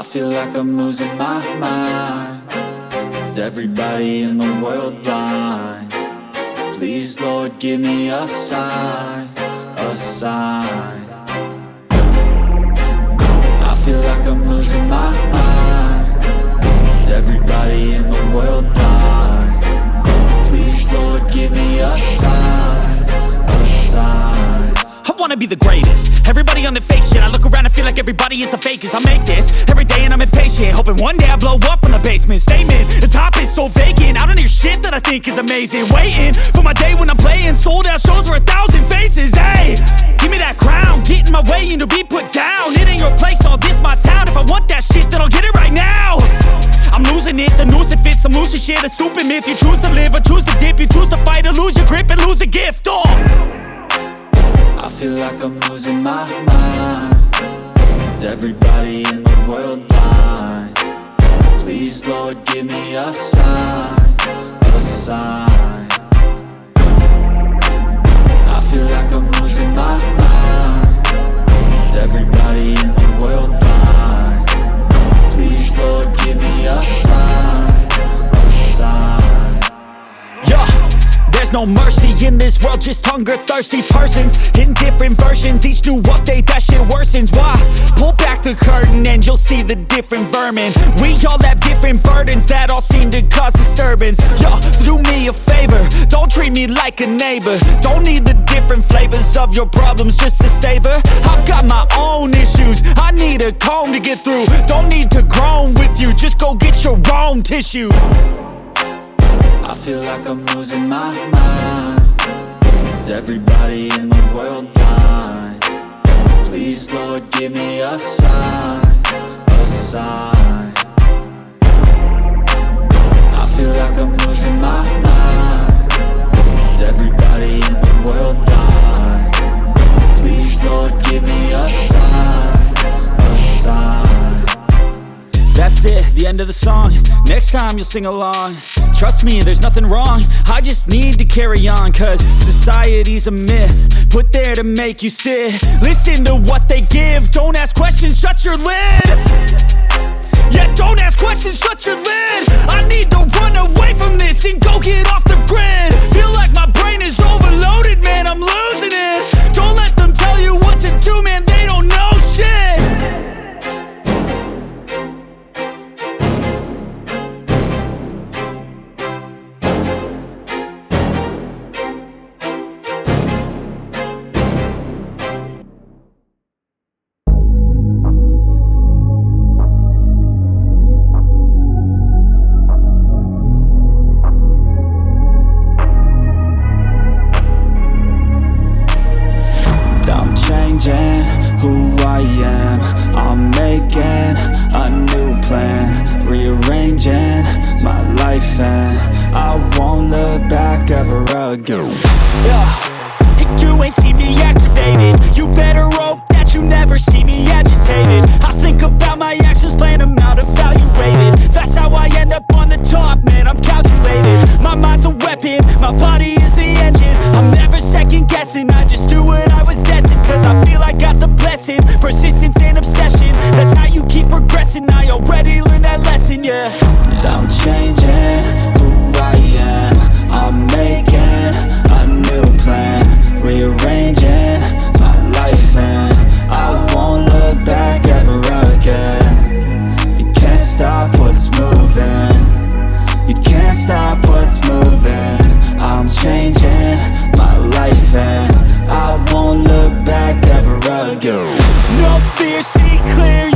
I feel like I'm losing my mind. Is everybody in the world blind? Please, Lord, give me a sign, a sign. I feel like I'm losing my mind. Is everybody in the world blind? Please, Lord, give me a sign, a sign. I wanna be the greatest. Everybody on the fake shit. I look around and feel like everybody is the fakest. I make this every day and I'm impatient, hoping one day I blow up from the basement. Statement, the top is so vacant. I don't hear shit that I think is amazing. Waiting for my day when I'm playing sold out shows for 1,000 faces. Hey, give me that crown, get in my way and to be put down. It ain't your place, all this my town. If I want that shit, then I'll get it right now. I'm losing it, the noose it fits. I'm losing shit, a stupid myth. You choose to live or choose to dip. You choose to fight or lose your grip and lose a gift. I feel like I'm losing my mind. Is everybody in the world blind? Please, Lord, give me a sign, a sign. I feel like I'm losing my mind. Is everybody in the world blind? Please, Lord, give me a sign, a sign. Yeah. There's no mercy in this world, just hunger-thirsty persons in different versions. Each new update, that shit worsens. Why? Pull back the curtain and you'll see the different vermin. We all have different burdens that all seem to cause disturbance. Yo, so do me a favor, don't treat me like a neighbor. Don't need the different flavors of your problems just to savor. I've got my own issues, I need a comb to get through. Don't need to groan with you, just go get your own tissue. I feel like I'm losing my mind. Is everybody in the world blind? Please, Lord, give me a sign, a sign. I feel like I'm losing my mind. Is everybody in the world blind? Please, Lord, give me a sign, a sign. That's it, the end of the song. Next time you'll sing along. Trust me, there's nothing wrong. I just need to carry on, cause society's a myth put there to make you sit. Listen to what they give. Don't ask questions, shut your lid. Yeah, don't ask questions, shut your lid. I need to run away from this and go get off the grid. Feel like my brain is overloaded, man, I'm losing it. Don't let them tell you what to do, man, they don't know shit. Who I am, I'm making a new plan, rearranging my life and I won't look back ever again. Yeah, you ain't see me activated. You better hope that you never see me agitated. I think about my actions, plan them out, evaluated. That's how I end up on the top, man, I'm calculated. My mind's a weapon, my body is the engine. I'm never second guessing, I just do what I was destined. Cause I feel I got the blessing, persistence and obsession. That's how you keep progressing, I already learned that lesson, yeah. I'm changing who I am, I'm making a new plan, rearranging my life and I won't look back ever again. You can't stop what's moving, you can't stop what's moving. I'm changing my life and I won't look back ever again. No fear, see clear.